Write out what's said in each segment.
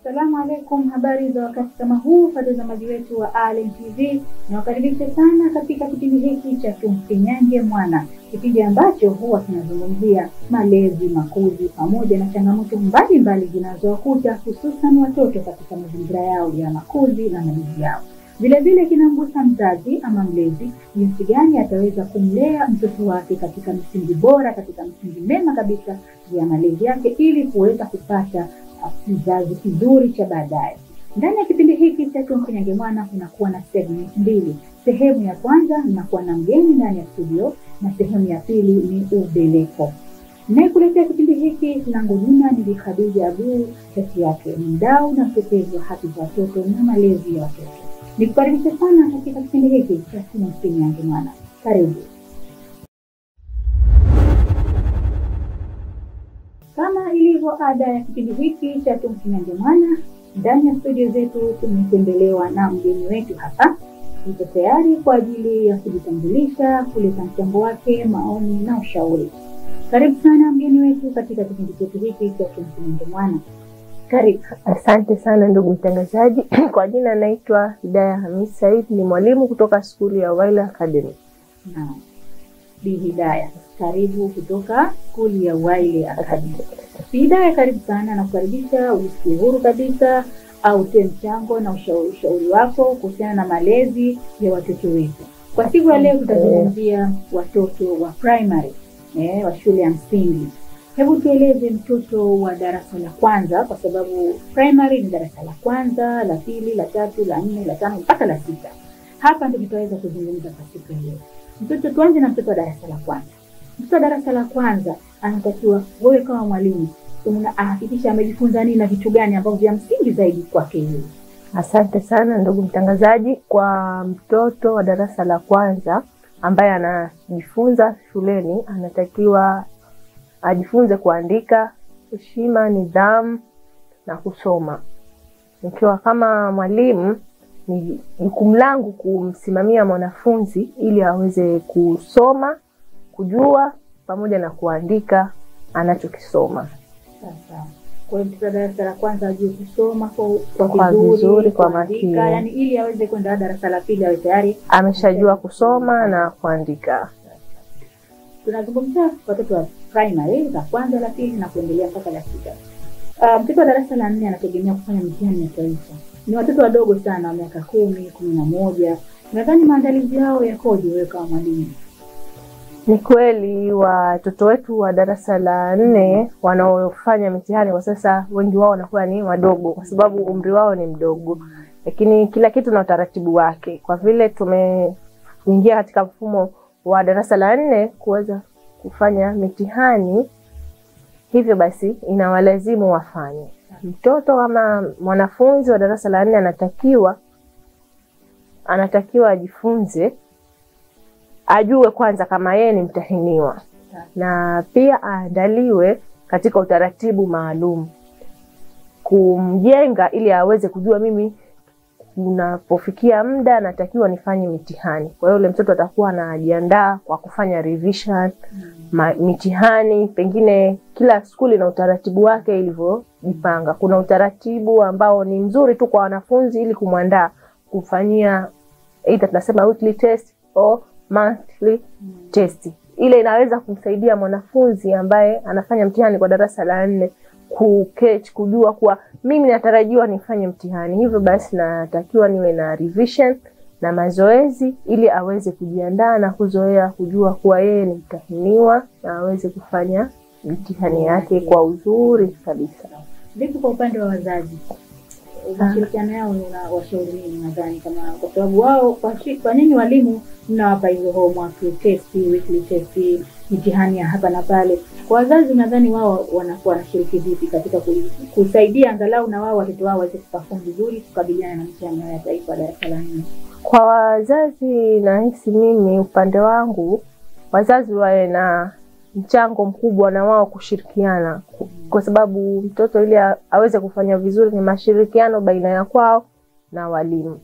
Assalamu alaikum, habari za wakati kama huu watazamaji wetu wa Alen TV. Nawakaribisha sana katika kipindi hiki cha Tumfinyange Mwana, kipindi ambacho huwa kinazungumzia malezi, makuzi pamoja na changamoto mbalimbali zinazowakuta hususan watoto katika mazingira yao ya makuzi na malezi yao. Vile vile kinamgusa mzazi ama mlezi jinsi gani ataweza kumlea mtoto wake katika msingi bora, katika msingi mema kabisa ya malezi yake ili kuweza kupata kizazi kizuri cha baadaye. Ndani ya kipindi hiki cha Tumfinyange Mwana kunakuwa na segment mbili. Sehemu ya kwanza ninakuwa na mgeni ndani ya studio na sehemu ya pili ni ubeleko. Naikuletea kipindi hiki langu jina ni Bi Khadija Abdul, kati yake mdau na mtetezi wa haki za watoto na malezi ya watoto. Nikukaribisha sana katika kipindi hiki cha Tumfinyange Mwana. Karibu. Kama ilivyo ada ya kipindi hiki cha Tumfinyange Mwana, ndani ya studio zetu tumetembelewa na mgeni wetu hapa. Yuko tayari kwa ajili ya kujitambulisha, kuleta mchango wake, maoni na ushauri. Karibu sana mgeni wetu katika kipindi chetu hiki cha Tumfinyange Mwana. Karibu. Asante sana ndugu mtangazaji. Kwa jina naitwa Hidayah Hamis Said, ni mwalimu kutoka skuli ya Waila Academy. Naam. Bi Hidayah, karibu kutoka skuli ya Waila Academy. Bi Hidayah, karibu sana na kukaribisha usikie huru kabisa au toe mchango na ushauri wako kuhusiana na malezi ya watoto wetu. Kwa siku ya leo tutazungumzia watoto wa primary, wa shule ya msingi. Hebu tueleze mtoto wa darasa la kwanza, kwa sababu primary ni darasa la kwanza, la pili, la tatu, la nne, la tano mpaka la sita. Hapa ndio tutaweza kuzungumza kwa siku ya leo. Tuanze na mtoto wa darasa la kwanza. Mtoto wa darasa la kwanza anatakiwa wewe kama mwalimu ahakikisha amejifunza nini na vitu gani ambavyo vya msingi zaidi kwake yeye. Asante sana ndugu mtangazaji. Kwa mtoto wa darasa la kwanza ambaye anajifunza shuleni, anatakiwa ajifunze kuandika, heshima, nidhamu na kusoma. Nikiwa kama mwalimu ni jukumu langu kumsimamia mwanafunzi ili aweze kusoma, kujua pamoja na kuandika anachokisoma. Sasa kwa hiyo darasa la kwanza ajue kusoma kwa vizuri, kwa makini, yani ili aweze kwenda darasa la pili awe tayari ameshajua kusoma na kuandika. Tunazungumzia watoto wa primary, la kwanza, la pili na kuendelea mpaka la sita. Mtoto wa darasa la 4 anategemea kufanya mtihani ya taifa. Ni watoto wadogo sana, miaka 10, 11. Nadhani maandalizi yao yakoje wewe kama mwalimu? Ni kweli watoto wetu wa darasa la 4 wanaofanya mitihani kwa sasa wengi wao wanakuwa ni wadogo kwa sababu umri wao ni mdogo. Lakini kila kitu na utaratibu wake. Kwa vile tumeingia katika mfumo wa darasa la 4 kuweza kufanya mitihani, hivyo basi inawalazimu wafanye. Mtoto kama mwanafunzi wa darasa la 4 anatakiwa ajifunze, ajue kwanza kama yeye ni mtahiniwa, na pia aandaliwe katika utaratibu maalum kumjenga ili aweze kujua mimi unapofikia muda natakiwa nifanye mitihani. Kwa hiyo yule mtoto atakuwa anajiandaa kwa kufanya revision, mitihani. Pengine kila skuli na utaratibu wake ilivyojipanga. Kuna utaratibu ambao ni mzuri tu kwa wanafunzi ili kumwandaa kufanyia either tunasema weekly test au monthly test. Ile inaweza kumsaidia mwanafunzi ambaye anafanya mtihani kwa darasa la 4 kujua kuwa mimi natarajiwa nifanye mtihani, hivyo basi natakiwa niwe na revision na mazoezi ili aweze kujiandaa na kuzoea kujua kuwa yeye ni mtahiniwa na aweze kufanya mtihani yake kwa uzuri kabisa. Vipi kwa upande wa wazazi? Ushirikiano yao na washauri nini nadhani, kama kwa sababu wao kwa nini walimu mnawapa hizo homework test, weekly test, mitihani ya hapa na pale? Kwa wazazi nadhani wao wanakuwa wanashiriki vipi katika kusaidia angalau na wao watoto wao waweze kuperform vizuri kukabiliana na mitihani ya taifa darasa la 4? Kwa wazazi nahisi mimi upande wangu wazazi wawe na mchango mkubwa na wao kushirikiana, kwa sababu mtoto ili aweze kufanya vizuri ni mashirikiano baina ya kwao na walimu.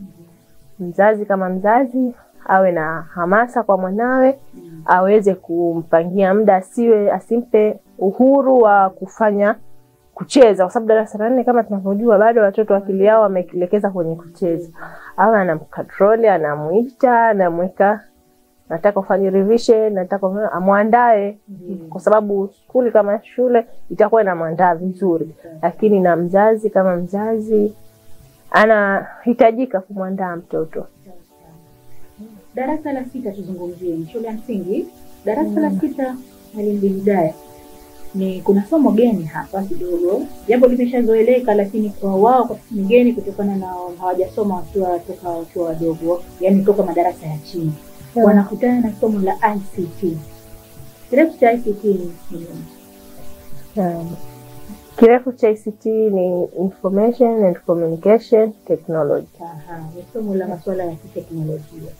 Mzazi kama mzazi awe na hamasa kwa mwanawe, aweze kumpangia muda, asimpe uhuru wa kucheza, kwa sababu darasa la 4 kama tunavyojua bado watoto akili yao wameelekeza kwenye kucheza. Au anamcontrol, anamuita, anamweka nataka ufanye revision, nataka amwandae, kwa sababu skuli kama shule itakuwa inamwandaa vizuri, lakini na mzazi kama mzazi anahitajika kumwandaa mtoto. Darasa la 6 tuzungumzie shule ya msingi. Darasa la 6 Mwalimu Hidayah, ni kuna somo geni hapa kidogo, jambo limeshazoeleka, lakini kwa wao kwa ni geni kutokana na hawajasoma wakiwa wadogo, yani toka madarasa ya chini. Wanakutana na somo la ICT. Kirefu cha ICT ni nini? Kirefu cha ICT ni Information and Communication Technology. Ni somo la masuala ya teknolojia.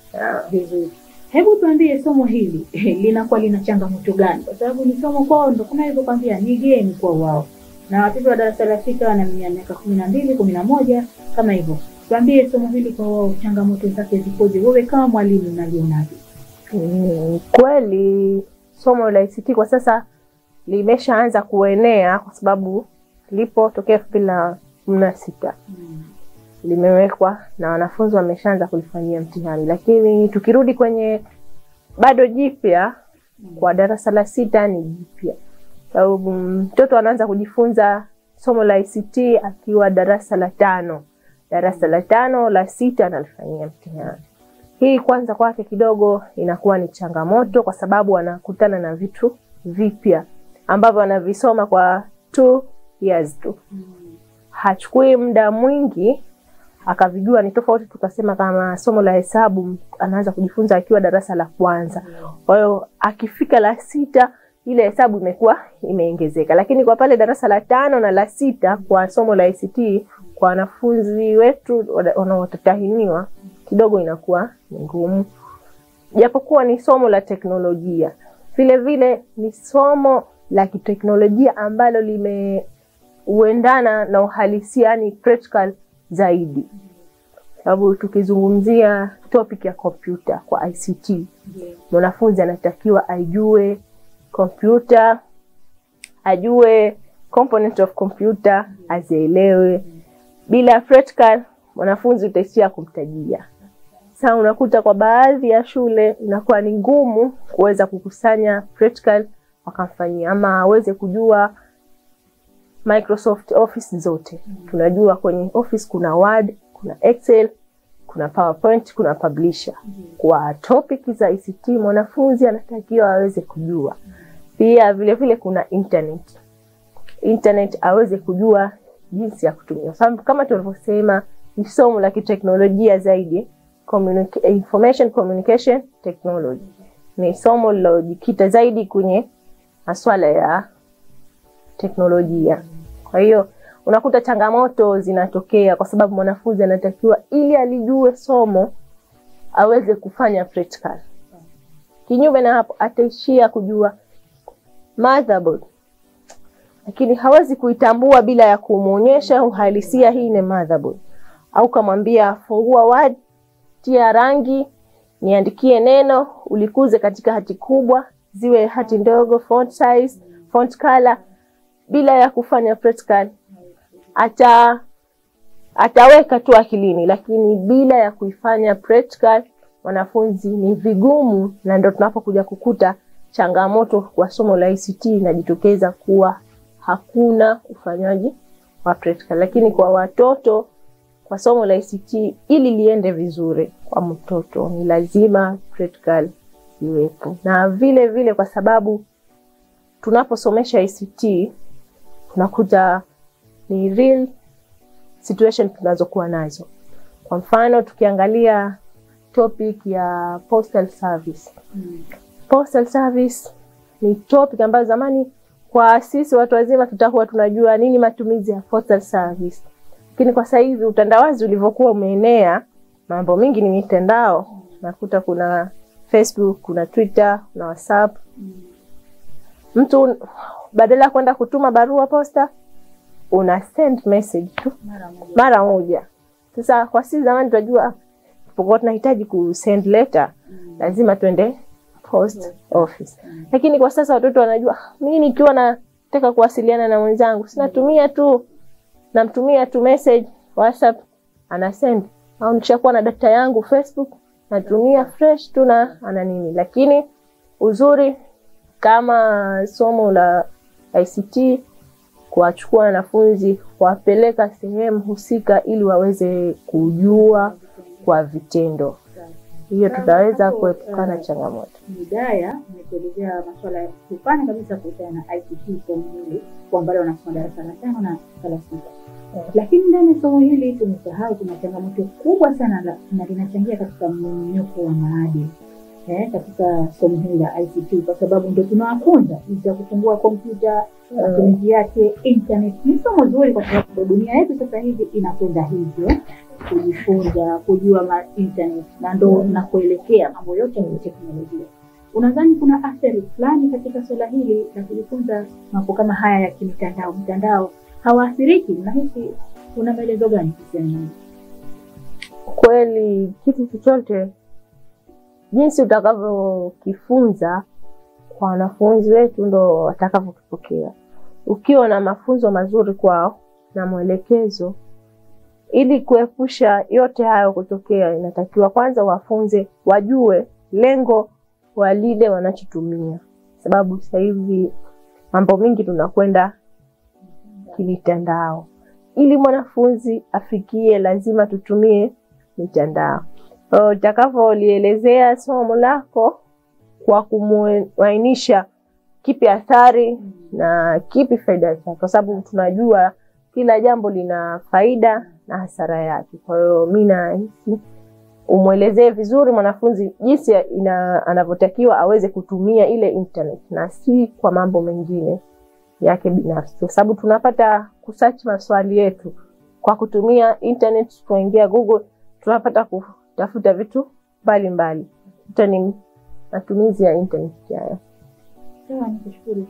Vizuri. Hebu tuambie somo hili linakuwa lina changamoto gani? Kwa sababu ni somo kwao ndio kama hivyo kwambia ni geni kwa wao. Na watoto wa darasa la 6 wana miaka 12, 11 kama hivyo. Tuambie somo hili kwa wao changamoto zake zipoje? Wewe kama mwalimu unalionaje? Kweli somo la ICT kwa sasa limeshaanza kuenea kwa sababu lipo tokea 2016. Limewekwa na wanafunzi wameshaanza kulifanyia mtihani, lakini tukirudi kwenye bado jipya kwa darasa la 6 ni jipya. Sababu mtoto anaanza kujifunza somo la ICT akiwa darasa la 5. Darasa la 5, la 6 analifanyia mtihani. Hii kwanza kwake kidogo inakuwa ni changamoto kwa sababu anakutana na vitu vipya ambavyo anavisoma kwa 2 years tu. Hachukui muda mwingi akavijua, ni tofauti tukasema kama somo la hesabu anaanza kujifunza akiwa darasa la 1. Kwa hiyo akifika la 6 ile hesabu imekuwa imeongezeka. Lakini kwa pale darasa la 5 na la 6 kwa somo la ICT kwa wanafunzi wetu wanaotahiniwa kidogo inakuwa ngumu. Japokuwa ni somo la teknolojia, vile vile ni somo la kiteknolojia ambalo limeuendana na uhalisia, yani practical zaidi. Sababu tukizungumzia topic ya computer kwa ICT, mwanafunzi anatakiwa ajue computer, ajue component of computer, azielewe. Bila practical mwanafunzi utaishia kumtajia. Sasa unakuta kwa baadhi ya shule inakuwa ni ngumu kuweza kukusanya practical wakamfanyia, ama aweze kujua Microsoft Office zote. Tunajua kwenye Office kuna Word, kuna Excel, kuna PowerPoint, kuna Publisher. Kwa topic za ICT mwanafunzi anatakiwa aweze kujua. Pia vile vile kuna internet aweze kujua jinsi ya kutumia. Sababu kama tulivyosema ni somo la kiteknolojia zaidi, Information Communication Technology. Ni somo lilojikita zaidi kwenye masuala ya teknolojia. Kwa hiyo unakuta changamoto zinatokea kwa sababu mwanafunzi anatakiwa ili alijue somo aweze kufanya practical. Kinyume na hapo ataishia kujua motherboard, lakini hawezi kuitambua bila ya kumuonyesha uhalisia hii ni motherboard. Au kamwambia fungua Word, tia rangi, niandikie neno, ulikuze katika hati kubwa, ziwe hati ndogo, font size, font color, bila ya kufanya practical ataweka tu akilini, lakini bila ya kuifanya practical wanafunzi ni vigumu. Na ndio tunapokuja kukuta changamoto kwa somo la ICT inajitokeza kuwa hakuna ufanyaji wa practical. Lakini kwa watoto kwa somo la ICT ili liende vizuri kwa mtoto ni lazima practical iwepo. Na vile vile kwa sababu tunaposomesha ICT tunakuta ni real situation tunazokuwa nazo. Kwa mfano tukiangalia topic ya postal service. Postal service ni topic ambayo zamani kwa sisi watu wazima tutakuwa tunajua nini matumizi ya postal service. Lakini kwa sasa hivi utandawazi ulivyokuwa umeenea, mambo mingi ni mitandao. Nakuta kuna Facebook, kuna Twitter, kuna WhatsApp. Mtu badala ya kwenda kutuma barua posta, una send message tu mara moja. Sasa kwa sisi zamani tunajua tupokuwa tunahitaji ku send letter, lazima twende post office. Lakini kwa sasa watoto wanajua mimi nikiwa na nataka kuwasiliana na mwenzangu, namtumia tu message WhatsApp, anasend. Au nishakuwa na data yangu Facebook, natumia fresh tu na nini. Lakini uzuri kama somo la ICT, kuwachukua wanafunzi kuwapeleka sehemu husika ili waweze kujua kwa vitendo. Hiyo tutaweza kuepukana changamoto. Hidayah umetuelezea masuala ya kupana kabisa kuhusiana na ICT somo hili kwa ambao wanasoma darasa la 5 na la 6. Lakini ndani ya somo hili tumesahau kuna changamoto kubwa sana na linachangia katika mmomonyoko wa maadili. Katika somo hili la ICT, kwa sababu ndio tunawafunza jinsi ya kufungua kompyuta, matumizi yake, internet. Ni somo zuri kwa sababu dunia yetu sasa hivi inakwenda hivyo, kujifunza, kujua internet na ndo na kuelekea mambo yote ya teknolojia. Unadhani kuna athari fulani katika swala hili la kujifunza mambo kama haya ya kimitandao? Mtandao hawaathiriki? Na hisi kuna maelezo gani kuhusiana? Kweli kitu chochote jinsi utakavyokifunza kwa wanafunzi wetu ndo watakavyokipokea. Ukiwa na mafunzo mazuri kwao na mwelekezo, ili kuepusha yote hayo kutokea, inatakiwa kwanza wafunze wajue lengo wa lile wanachotumia. Sababu sasa hivi mambo mingi tunakwenda kimitandao. Ili mwanafunzi afikie lazima tutumie mitandao. Utakavyolielezea somo lako kwa kumwainisha kipi athari na kipi faida yake, kwa sababu tunajua kila jambo lina faida na hasara yake. Kwa hiyo mimi nahisi umuelezee vizuri mwanafunzi jinsi anavyotakiwa aweze kutumia ile internet na si kwa mambo mengine yake binafsi. Kwa sababu tunapata kusearch maswali yetu kwa kutumia internet, tunaingia Google, tunapata kutafuta vitu mbalimbali. Ni matumizi ya internet haya. Sawa, nikushukuru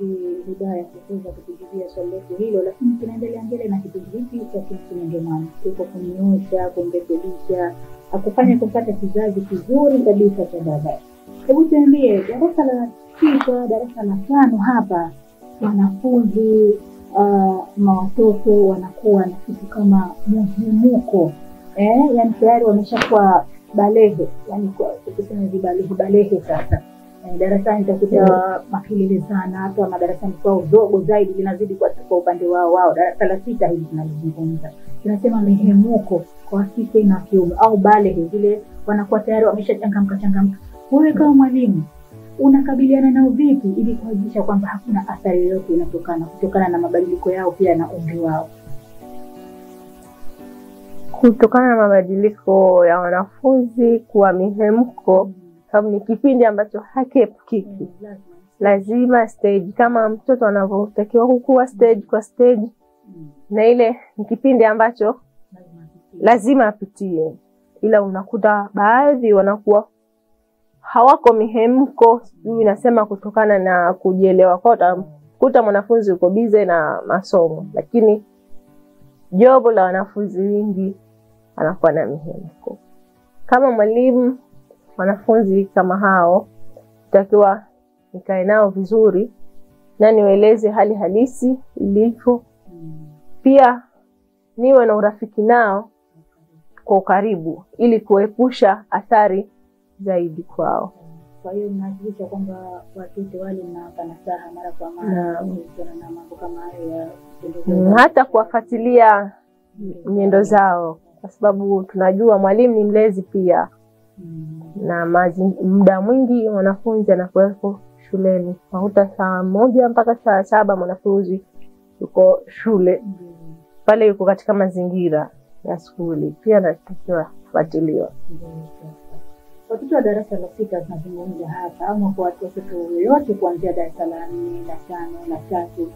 Hidayah kwa kuweza kutujibia swali letu hilo, lakini tunaendelea mbele na kipindi hiki cha Kingemwana. Tuko kunyoosha, kurekebisha, akufanya kupata kizazi kizuri kabisa cha baadaye. Hebu tuambie, darasa la 6, darasa la 5 hapa wanafunzi watoto wanakuwa na kitu kama mhemuko. Yani tayari wameshakuwa balehe, yani kwa kusema balehe sasa. Darasani utakuta makelele sana, hata madarasani kwa dogo zaidi linazidi kwa upande wao. Darasa la 6 hivi tunalizungumza. Tunasema mhemuko kwa kike na kiume au balehe, zile wanakuwa tayari wameshachangamka. Wewe kama mwalimu unakabiliana nao vipi ili kuhakikisha kwamba hakuna athari yoyote kutokana na mabadiliko yao pia na umri wao? Kutokana na mabadiliko ya wanafunzi kuwa mihemko, sababu ni kipindi ambacho hakiepukiki. Lazima stage, kama mtoto anavyotakiwa kukua stage kwa stage, na ile ni kipindi ambacho lazima apitie. Ila unakuta baadhi wanakuwa hawako mihemko, mimi nasema kutokana na kujielewa kwao. Kuta mwanafunzi uko bize na masomo, lakini jobo la wanafunzi wengi anakuwa na mihemko. Kama mwalimu, wanafunzi kama hao natakiwa nikae nao vizuri na niwaeleze hali halisi ilivyo. Pia niwe na urafiki nao kwa ukaribu ili kuepusha athari zaidi kwao. Kwa hiyo mnahakikisha kwamba watoto wale mnawapa nasaha mara kwa mara kuhusiana na mambo kama hayo ya hata kuwafuatilia nyendo zao, kwa sababu tunajua mwalimu ni mlezi pia. Na muda mwingi wanafunzi anakuwepo shuleni. Mahuta saa 1 mpaka saa 7 mwanafunzi yuko shule. Pale yuko katika mazingira ya shule. Pia natakiwa kufuatiliwa. Watoto wa darasa la 6 tunazungumza hapa, au kwa watoto yote kuanzia darasa la 4, la 5, la 3.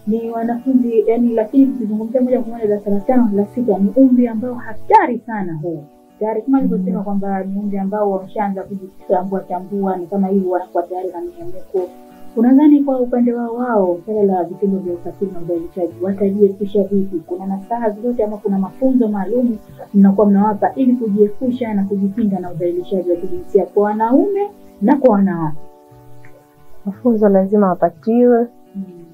Ni wanafunzi lakini tukizungumzia moja kwa moja darasa la 5 na la 6 ni umri ambao hatari sana huu. Tayari kama nilivyosema kwamba ni umri ambao wameshaanza kujitambua ni kama hivi wanakuwa tayari na mihemko. Unadhani kwa upande wao swala la vitendo vya ukatili na udhalilishaji watajiepusha vipi? Kuna nasaha zote ama kuna mafunzo maalum mnakuwa mnawapa ili kujiepusha na kujikinga na udhalilishaji wa kijinsia kwa wanaume na kwa wanawake? Mafunzo lazima wapatiwe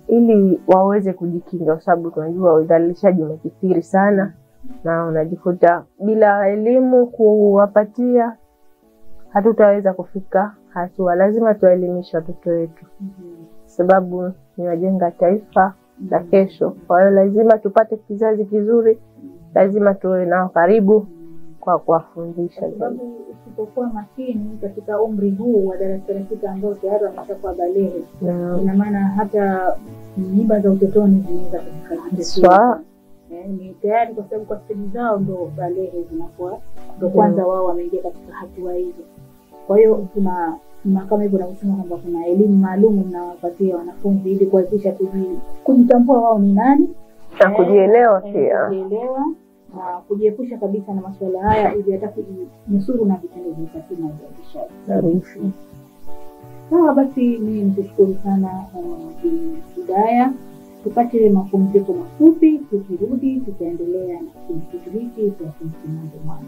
ili waweze kujikinga, kwa sababu tunajua udhalilishaji umekithiri sana na unajikuta bila elimu kuwapatia hatutaweza kufika hatua. Lazima tuelimishe watoto wetu, sababu ni wajenga taifa la kesho. Kwa hiyo lazima tupate kizazi kizuri, lazima tuwe nao karibu kwa kuwafundisha. Sababu usipokuwa makini katika umri huu wa darasa la 6 ambao tayari wameshakuwa balehe, ina maana hata mimba za utotoni zinaweza kufanyika. Ni tayari kwa sababu kwa stage zao ndo balehe zinakuwa ndo kwanza wao wameingia katika hatua hizo. Kwa hiyo tuna kama hivyo tunasema kwamba kuna elimu maalum mnawapatia wanafunzi ili kuwezesha kujitambua wao ni nani na kujielewa pia. Kujielewa na kujiepusha kabisa na masuala haya ili hata kujinusuru na vitendo vya ukatili na udhalilishaji. Sawa, basi mimi nikushukuru sana Hidayah. Tupate mapumziko mafupi, tukirudi tutaendelea na kipindi hiki cha Tumsimange Mwana.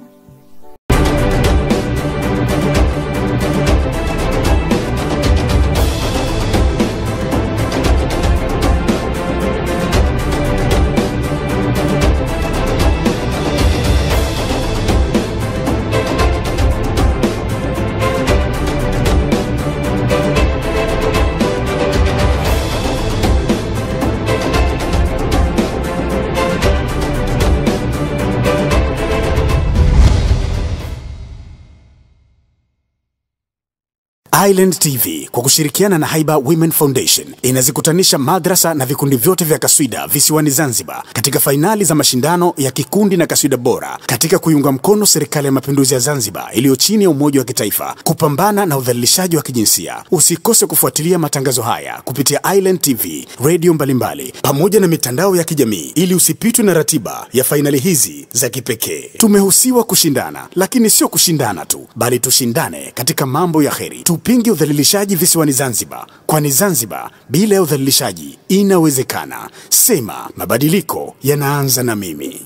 Island TV kwa kushirikiana na Haiba Women Foundation inazikutanisha madrasa na vikundi vyote vya kaswida visiwani Zanzibar katika fainali za mashindano ya kikundi na kaswida bora katika kuiunga mkono serikali ya mapinduzi ya Zanzibar iliyo chini ya Umoja wa Kitaifa kupambana na udhalilishaji wa kijinsia. Usikose kufuatilia matangazo haya kupitia Island TV, radio mbalimbali pamoja na mitandao ya kijamii ili usipitwe na ratiba ya fainali hizi za kipekee. Tumehusiwa kushindana, lakini sio kushindana tu, bali tushindane katika mambo ya kheri. Tupinge udhalilishaji visiwani Zanzibar, kwani Zanzibar bila ya udhalilishaji inawezekana. Sema mabadiliko yanaanza na mimi.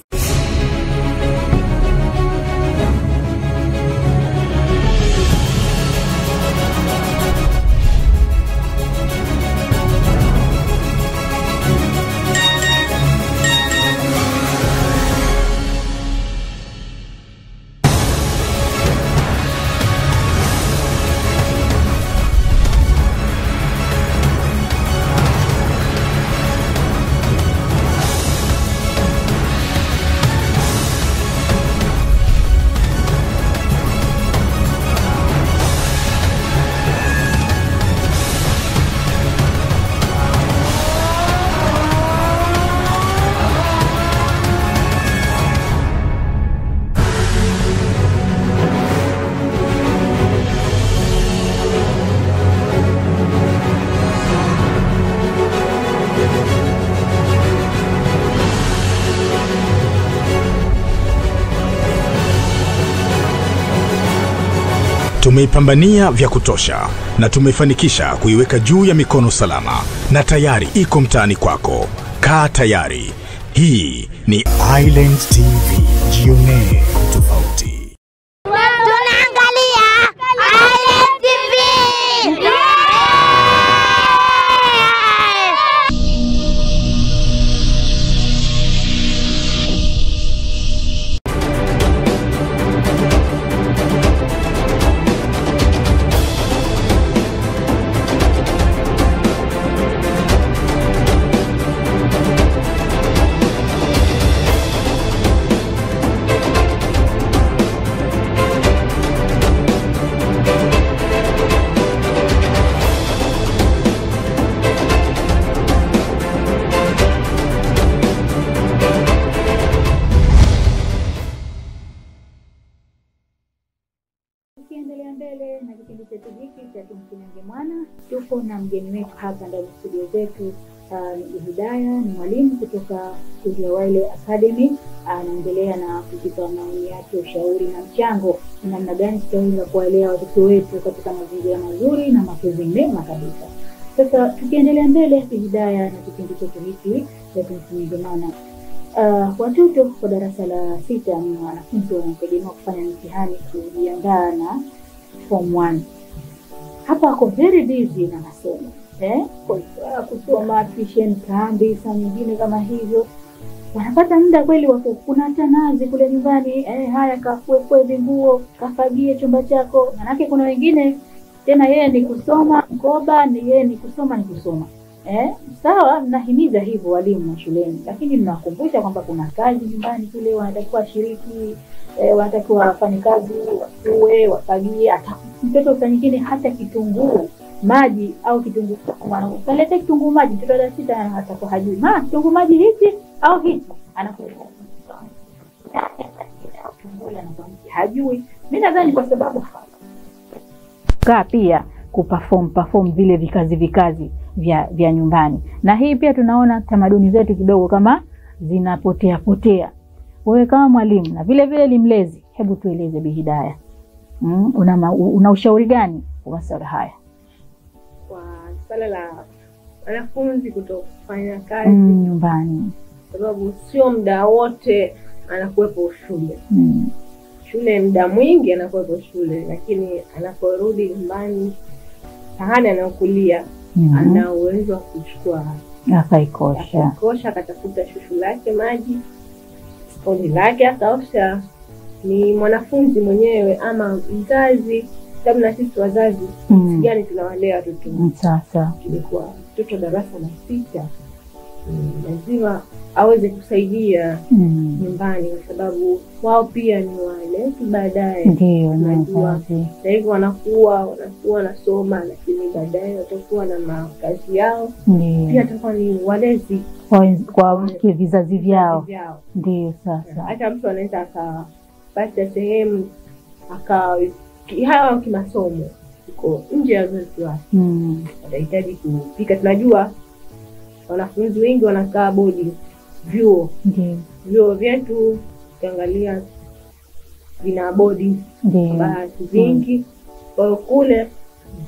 Tumeipambania vya kutosha na tumefanikisha kuiweka juu ya mikono salama na tayari iko mtaani kwako. Kaa tayari. Hii ni Island TV. Jione tofauti. Tunaangalia Island TV. Tukiendelea mbele na kipindi chetu hiki cha Tumsimange Mwana, tupo na mgeni wetu hapa ndani ya studio zetu. Hidayah ni mwalimu kutoka Kuria Wile Academy. Anaendelea na kutupa maoni yake, ushauri na mchango namna gani tutaweza kuwalea watoto wetu katika mazingira mazuri na mapenzi mema kabisa. Sasa tukiendelea mbele Hidayah na kipindi chetu hiki cha Tumsimange Mwana, watoto kwa darasa la 6 ni wanafunzi wanategemea kufanya mtihani kujiandaa na form 1. Hapa wako very busy na masomo. kusoma tuition kambi, saa nyingine kama hivyo. Wanapata muda kweli kuna hata nazi kule nyumbani, haya kafue nguo, kafagie chumba chako. Manake kuna wengine tena yeye ni kusoma mkoba, ni yeye ni kusoma. Sawa, mnahimiza hivyo walimu shuleni, lakini mnawakumbusha kwamba kuna kazi nyumbani kule wanatakiwa shiriki, wanatakiwa wafanye kazi, wafue, wafagie. Hata mtoto saa nyingine hata kitunguu maji au kitunguu kaleta kitunguu maji, mtoto wa 6 atakuwa hajui kitunguu maji hichi au hichi, anakuwa hajui. Mimi nadhani kwa sababu pia kuperform vile vikazi vya nyumbani. Na hii pia tunaona tamaduni zetu kidogo kama zinapotea. Wewe kama mwalimu na vile vile limlezi, hebu tueleze Bi Hidayah, una ushauri gani kwa masuala haya? Kwa swala la wanafunzi kutofanya kazi nyumbani, sababu sio muda wote anakuwepo shule. Shule muda mwingi anakuwepo shule, lakini anaporudi nyumbani sahani anakulia, ana uwezo wa kuchukua akaikosha, akatafuta shushu lake maji, sponji lake akaosha. Ni mwanafunzi mwenyewe ama mzazi, sababu na sisi wazazi gani tunawalea watoto. Sasa tulikuwa mtoto darasa la 6 lazima aweze kusaidia nyumbani, kwa sababu wao pia ni wale baadaye. Ndio, najua na hivyo wanakuwa nasoma, lakini baadaye watakuwa na makazi yao. Pia watakuwa ni walezi kwa vizazi vyao. Ndio, sasa hata mtu anaweza akapata sehemu hawa kimasomo uko nje ya wazazi wake, atahitaji kupika. Tunajua wanafunzi wengi wanakaa bodi vyuo vyetu, ukiangalia vina bodi bahati vingi, kwa kule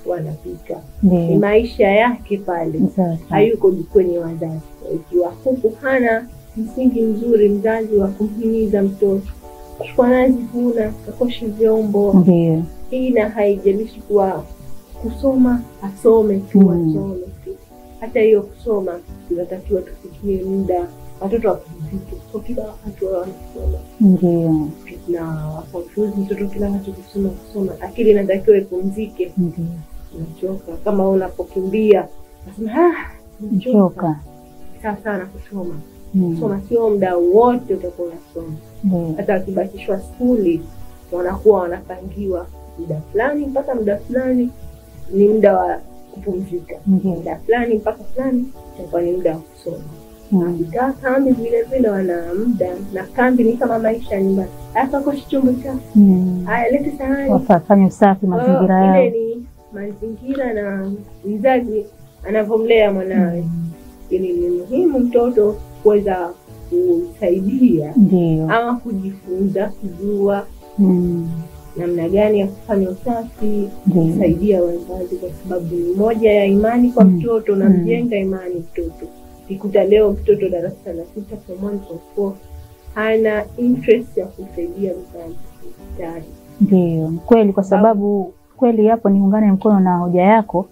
wanapika. Ni maisha yake pale, hayuko kwenye wazazi. Ikiwa huku hana msingi mzuri mzazi wa kumhimiza mtoto, chukua nazi huna, kakoshe vyombo. Hii na haijalishi kuwa kusoma asome tu, asome tu. Hata hiyo kusoma tunatakiwa tufikie muda watoto wapumzike. Kwa kila wakati wao wanasoma. Na wafunzi mtoto kila wakati kusoma, akili inatakiwa ipumzike. Unachoka kama unapokimbia, unasema nimechoka. Sasa na kusoma. Kusoma sio muda wote utakuwa unasoma. Hata ukibakishwa skuli wanakuwa wanapangiwa muda fulani mpaka muda fulani ni muda wa kupumzika. Muda fulani mpaka fulani itakuwa ni muda wa kusoma. Na kambi vile vile wana muda, na kambi ni kama maisha nyumbani. Hata kwa chumba chako. Haya, lete sahani. Wafanye usafi mazingira yao. Ile ni mazingira na mzazi anavomlea mwanawe. Ni muhimu mtoto kuweza kusaidia ama kujifunza kujua namna gani ya kufanya usafi, kusaidia wazazi, kwa sababu ni moja ya imani kwa mtoto na mjenga imani mtoto. Ikuta leo mtoto darasa la 6 form 1 hana interest ya kusaidia mzazi. Ndio kweli, kwa sababu kweli hapo niungane mkono na hoja yako.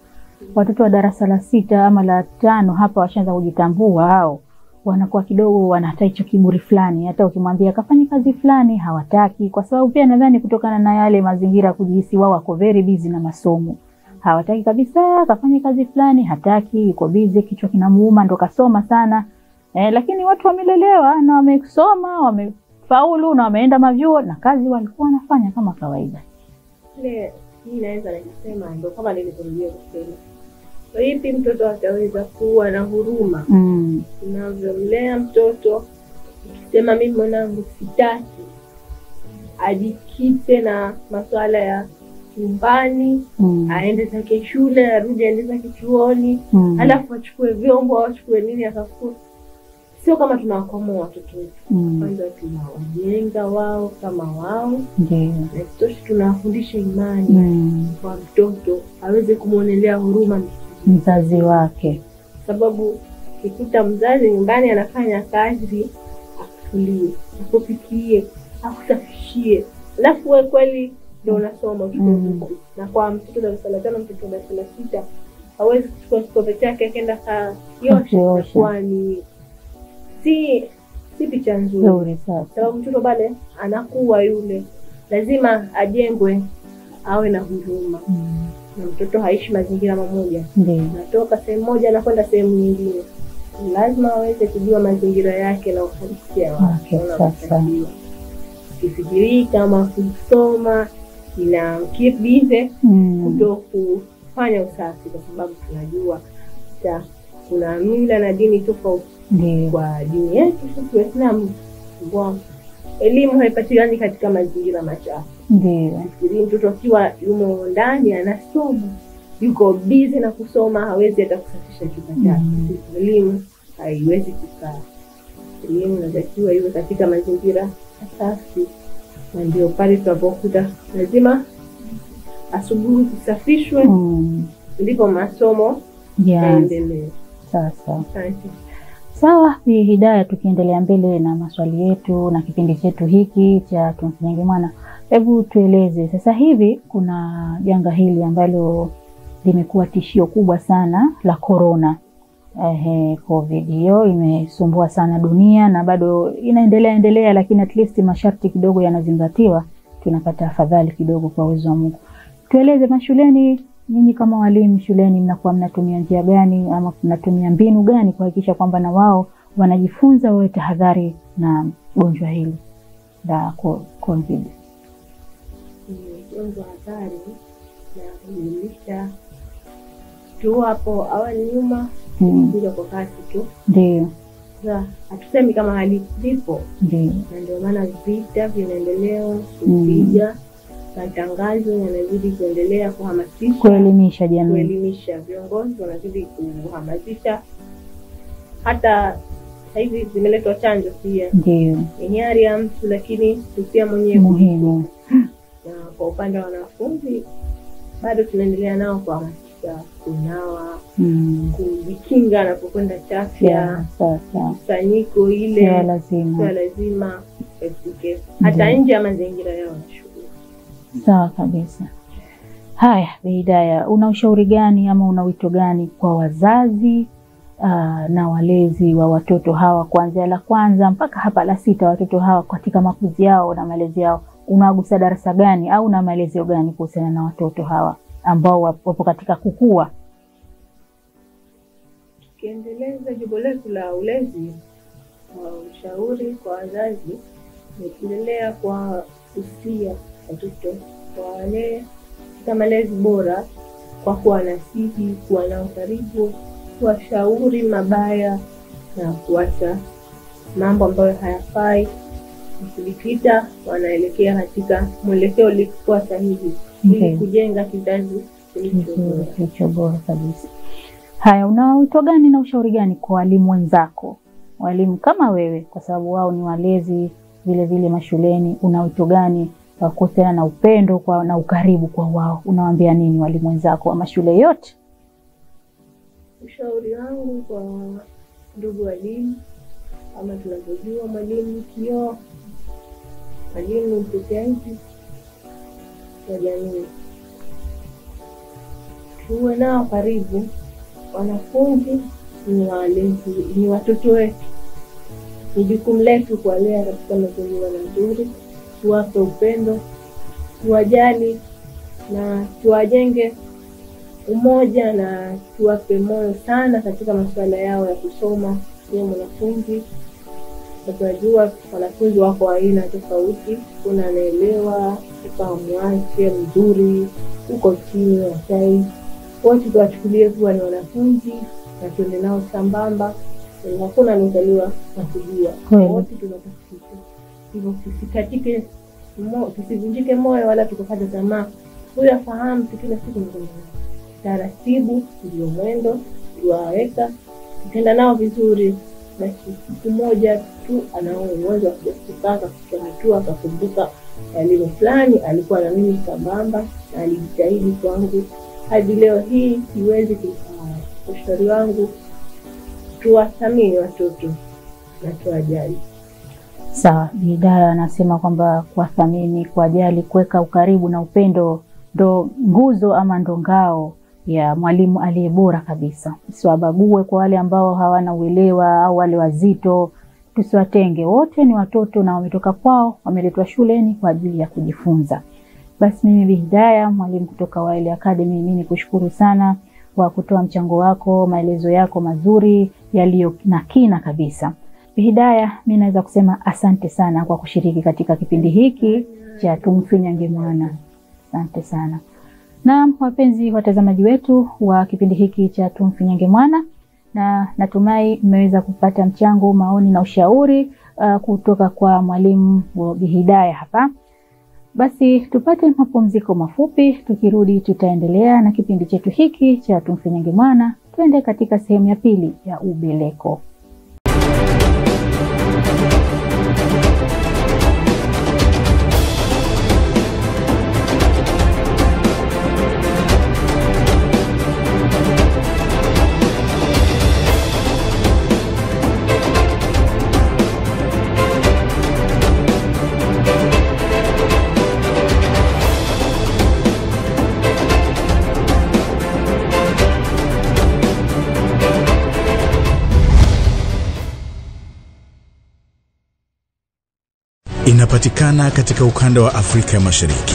Watoto wa darasa la 6 ama la 5 hapa washaanza kujitambua, hao wanakuwa kidogo wanahitaji hicho kiburi fulani. Hata ukimwambia kafanye kazi fulani hawataki, kwa sababu pia nadhani kutokana na yale mazingira kujihisi wao wako very busy na masomo. Hawataki kabisa kafanye kazi fulani, hataki, yuko busy, kichwa kinamuuma, ndo kasoma sana. Lakini watu wamelelewa na wamesoma, wamefaulu na wameenda mavyuo, na kazi walikuwa wanafanya kama kawaida. Hii naweza kusema ndo kama nilivyorudia kusema. Kwa hivi mtoto ataweza kuwa na huruma. Unavyomlea mtoto, ukisema mimi mwanangu sitaki ajikite na masuala ya nyumbani, aende zake shule, arudi aende zake chuoni, alafu achukue vyombo, achukue nini akafua. Sio kama tunawakomoa watoto wetu. Kwanza tunawajenga wao kama wao. Na kisha tunawafundisha imani kwa mtoto aweze kumuonelea huruma mzazi wake. Sababu ukikuta mzazi nyumbani anafanya kazi, akufulie, akupikie, akusafishie, alafu wewe kweli ndio unasoma uchukue. Na kwa mtoto darasa la 5, mtoto darasa la 6 hawezi kuchukua kikombe chake akaenda kaiosha, kwani si picha nzuri. Sababu mtoto pale anakuwa yule lazima ajengwe awe na huruma. Na mtoto haishi mazingira mamoja. Natoka sehemu moja na kwenda sehemu nyingine. Lazima aweze kujua mazingira yake na uhalisia wake. Kifikiri kama kusoma ina keep busy kuto kufanya usafi, kwa sababu tunajua kuna mila na dini tofauti. Kwa dini yetu sisi Waislamu elimu haipatikani katika mazingira machafu. Fikiri mtoto akiwa yumo ndani anasoma, yuko busy na kusoma, hawezi hata kusafisha chumba chake. Elimu haiwezi kukaa. Elimu inatakiwa iwe katika mazingira safi. Na ndio pale tunapokuta lazima asubuhi kusafishwe, ndipo masomo yaendelee. Sawa, Bi Hidayah, tukiendelea mbele na maswali yetu na kipindi chetu hiki cha Tumfinyage Mwana, hebu tueleze sasa hivi kuna janga hili ambalo limekuwa tishio kubwa sana la corona. COVID hiyo imesumbua sana dunia na bado inaendelea, lakini at least masharti kidogo yanazingatiwa, tunapata afadhali kidogo kwa uwezo wa Mungu. Tueleze mashuleni, nyinyi kama walimu shuleni mnakuwa mnatumia njia gani ama mnatumia mbinu gani kuhakikisha kwamba na wao wanajifunza wawe tahadhari na gonjwa hili la COVID? Gonjwa hatari na kuelimisha tu hapo awali nyuma kuja kwa kasi tu. Ndio. Sasa hatusemi kama hali zipo. Ndio. Na ndio maana vita vinaendelea kupiga, matangazo yanazidi kuendelea kuhamasisha, kuelimisha jamii, kuelimisha viongozi wanazidi kuhamasisha. Hata sasa hivi zimeletwa chanjo pia. Ndio. Ni hiari ya mtu, lakini pia mwenyewe muhimu. Na kwa upande wa wanafunzi bado tunaendelea nao kwa kunawa, kujikinga anapokwenda chafya, kusanyiko ile lazima epuke hata nje ya mazingira yao shule. Sawa kabisa. Haya, Bi Hidayah, una ushauri gani ama una wito gani kwa wazazi na walezi wa watoto hawa, kuanzia la kwanza mpaka hapa la 6, watoto hawa katika makuzi yao na malezi yao? Unagusa darasa gani au una maelezeo gani kuhusiana na watoto hawa ambao wapo katika kukua? Tukiendeleza jibu letu la ulezi, ushauri kwa wazazi ni kuendelea kwa usia watoto kwa wale katika malezi bora, kwa kuwa nasihi, kuwa nao karibu, kuwashauri mabaya na kuacha mambo ambayo hayafai. Ukipita wanaelekea katika mwelekeo uliokuwa sahihi ili kujenga kizazi kilicho bora kabisa. Haya, una wito gani na ushauri gani kwa walimu wenzako, walimu kama wewe, kwa sababu wao ni walezi vile vile mashuleni? Una wito gani kuhusiana na upendo na ukaribu kwa wao? Unawaambia nini walimu wenzako wa mashule yote? Ushauri wangu kwa ndugu walimu, kama tunavyojua mwalimu kioo, mwalimu mtetezi wa jamii. Tuwe nao karibu. Wanafunzi ni walezi, ni watoto wetu. Ni jukumu letu kuwalea katika mazingira mazuri, tuwape upendo, tuwajali na tuwajenge umoja, na tuwape moyo sana katika masuala yao ya kusoma. Kwa mwanafunzi, tunajua wanafunzi wako aina tofauti, kuna anaelewa, kuna mwache mzuri, uko chini ya chai. Wote tuwachukulie kuwa ni wanafunzi na tuende nao sambamba. Hakuna anazaliwa na kujua. Wote tunatafuta. Hivyo tusivunjike moyo wala tukakata tamaa. Huyo afahamu kila siku ni taratibu, ndio mwendo tuwaweka, tukienda nao vizuri, basi siku moja tu anao uwezo wa kufika katika hatua akakumbuka elimu fulani alikuwa na mimi sambamba na alijitahidi kwangu hadi leo hii siwezi kusahau. Ushauri wangu, tuwathamini watoto na tuwajali. Sawa, Bi Hidayah anasema kwamba kuwathamini, kuwajali, kuweka ukaribu na upendo ndo nguzo ama ndo ngao ya mwalimu aliye bora kabisa. Usiwabague kwa wale ambao hawana uelewa au wale wazito, tusiwatenge. Wote ni watoto na wametoka kwao, wameletwa shuleni kwa ajili ya kujifunza. Basi mimi Bi Hidayah, mwalimu kutoka Waili Academy, mimi nikushukuru sana kwa kutoa mchango wako, maelezo yako mazuri yaliyo na kina kabisa. Bi Hidayah, mimi naweza kusema asante sana kwa kushiriki katika kipindi hiki cha Tumfinyange Mwana. Asante sana. Na wapenzi watazamaji wetu wa kipindi hiki cha Tumfinyange Mwana, na natumai mmeweza kupata mchango, maoni na ushauri kutoka kwa mwalimu Bi Hidayah hapa. Basi tupate mapumziko mafupi, tukirudi tutaendelea na kipindi chetu hiki cha Tumfinyange Mwana. Twende katika sehemu ya pili ya ubeleko. Inapatikana katika ukanda wa Afrika ya Mashariki,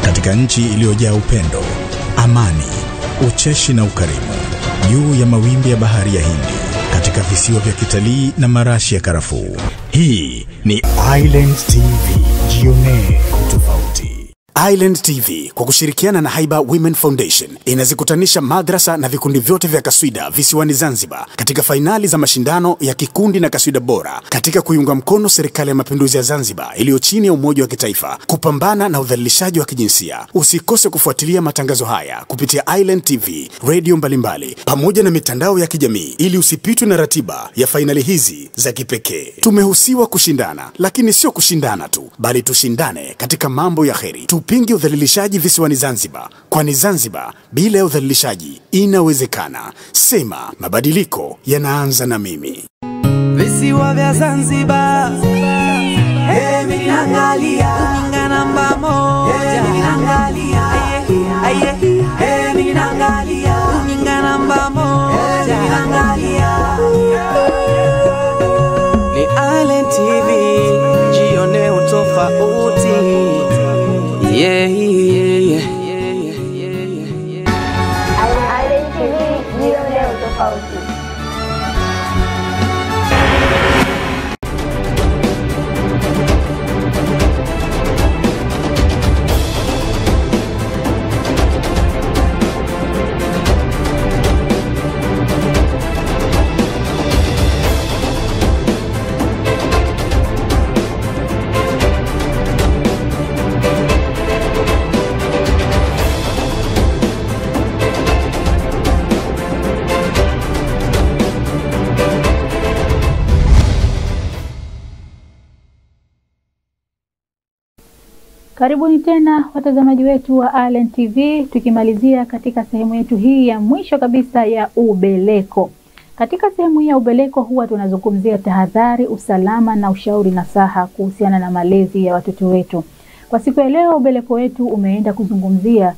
katika nchi iliyojaa upendo, amani, ucheshi na ukarimu, juu ya mawimbi ya bahari ya Hindi, katika visiwa vya kitalii na marashi ya karafuu. Hii ni Island TV, jione tofauti. Island TV kwa kushirikiana na Haiba Women Foundation inazikutanisha madrasa na vikundi vyote vya kaswida visiwani Zanzibar katika fainali za mashindano ya kikundi na kaswida bora katika kuiunga mkono serikali ya mapinduzi ya Zanzibar iliyo chini ya Umoja wa Kitaifa kupambana na udhalilishaji wa kijinsia. Usikose kufuatilia matangazo haya kupitia Island TV, radio mbalimbali pamoja na mitandao ya kijamii ili usipitwe na ratiba ya fainali hizi za kipekee. Tumehusiwa kushindana, lakini sio kushindana tu, bali tushindane katika mambo ya kheri. Tupinge udhalilishaji visiwani Zanzibar, kwani Zanzibar bila ya udhalilishaji inawezekana. Sema mabadiliko yanaanza na mimi. Visiwa vya Zanzibar, mimi naangalia unyinga namba moja, mimi naangalia mimi naangalia unyinga namba moja, mimi naangalia ni Island TV, jione utofauti. Yeah, yeah, yeah. Island TV, jione utofauti. Karibuni tena watazamaji wetu wa Island TV, tukimalizia katika sehemu yetu hii ya mwisho kabisa ya ubeleko. Katika sehemu hii ya ubeleko huwa tunazungumzia tahadhari, usalama na ushauri nasaha kuhusiana na malezi ya watoto wetu. Kwa siku ya leo ubeleko wetu umeenda kuzungumzia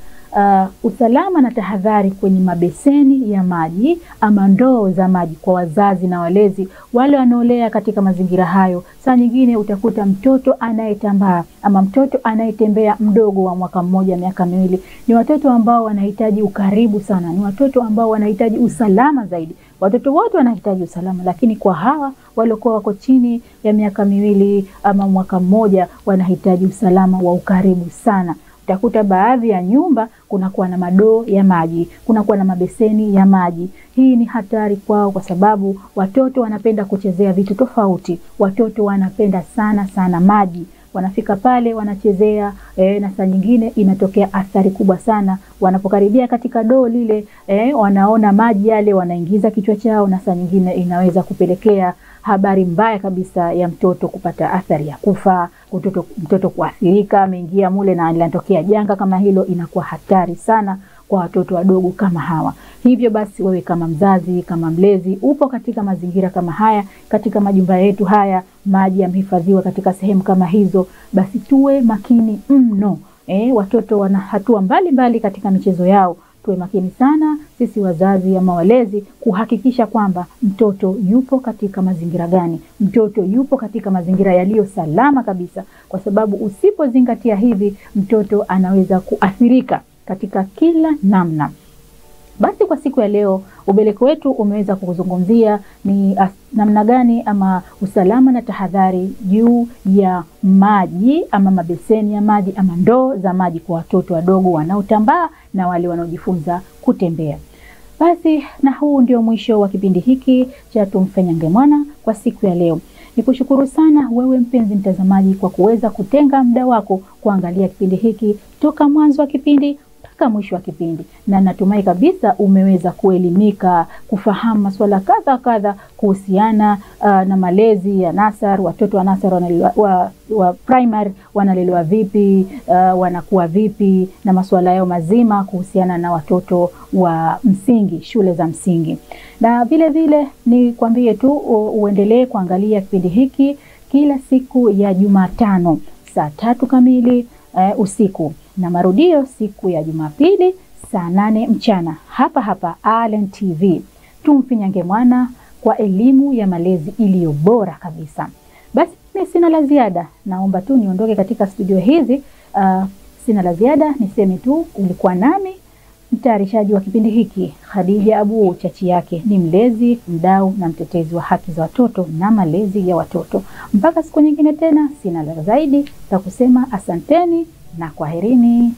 usalama na tahadhari kwenye mabeseni ya maji ama ndoo za maji kwa wazazi na walezi wale wanaolea katika mazingira hayo. Saa nyingine utakuta mtoto anayetambaa ama mtoto anayetembea mdogo wa mwaka mmoja, miaka miwili, ni watoto ambao wanahitaji ukaribu sana, ni watoto ambao wanahitaji usalama zaidi. Watoto wote wanahitaji usalama, lakini kwa hawa waliokuwa wako chini ya miaka miwili ama mwaka mmoja wanahitaji usalama wa ukaribu sana. Utakuta baadhi ya nyumba kunakuwa na madoo ya maji, kunakuwa na mabeseni ya maji. Hii ni hatari kwao kwa sababu watoto wanapenda kuchezea vitu tofauti. Watoto wanapenda sana maji. Wanafika pale wanachezea na saa nyingine inatokea athari kubwa sana. Wanapokaribia katika doo lile wanaona maji yale, wanaingiza kichwa chao, na saa nyingine inaweza kupelekea habari mbaya kabisa ya mtoto kupata athari ya kufa, mtoto kuathirika, ameingia mule na linatokea janga kama hilo. Inakuwa hatari sana kwa watoto wadogo kama hawa. Hivyo basi wewe kama mzazi, kama mlezi, upo katika mazingira kama haya, katika majumba yetu haya, maji yamehifadhiwa katika sehemu kama hizo, basi tuwe makini mno. Watoto wana hatua mbalimbali katika michezo yao. tuwe makini sana sisi wazazi ama walezi kuhakikisha kwamba mtoto yupo katika mazingira gani, mtoto yupo katika mazingira yaliyo salama kabisa, kwa sababu usipozingatia hivi mtoto anaweza kuathirika katika kila namna. Basi kwa siku ya leo ubeleko wetu umeweza kuzungumzia ni namna gani ama usalama na tahadhari juu ya maji ama mabeseni ya maji ama ndoo za maji kwa watoto wadogo wanaotambaa na wale wanaojifunza kutembea. Basi na huu ndio mwisho wa kipindi hiki cha Tumfanyange Mwana kwa siku ya leo. Nikushukuru sana wewe mpenzi mtazamaji kwa kuweza kutenga muda wako kuangalia kipindi hiki toka mwanzo wa kipindi mpaka mwisho wa kipindi, na natumai kabisa umeweza kuelimika, kufahamu masuala kadha kuhusiana na malezi ya nasar. Watoto wa nasar wa primary wanalelewa vipi, wanakuwa vipi, na masuala yao mazima kuhusiana na watoto wa msingi, shule za msingi. Na vile vile ni kwambie tu uendelee kuangalia kipindi hiki kila siku ya Jumatano saa 3 kamili usiku, na marudio siku ya Jumapili saa 8 mchana hapa hapa Allen TV. Tumfanyange Mwana kwa elimu ya malezi iliyo bora kabisa. Basi mimi sina la ziada, naomba tu niondoke katika studio hizi. Sina la ziada, niseme tu ulikuwa nami mtayarishaji wa kipindi hiki Khadija Abu Chachi yake, ni mlezi, mdau na mtetezi wa haki za watoto na malezi ya watoto. Mpaka siku nyingine tena, sina la zaidi, takusema asanteni na kwaherini.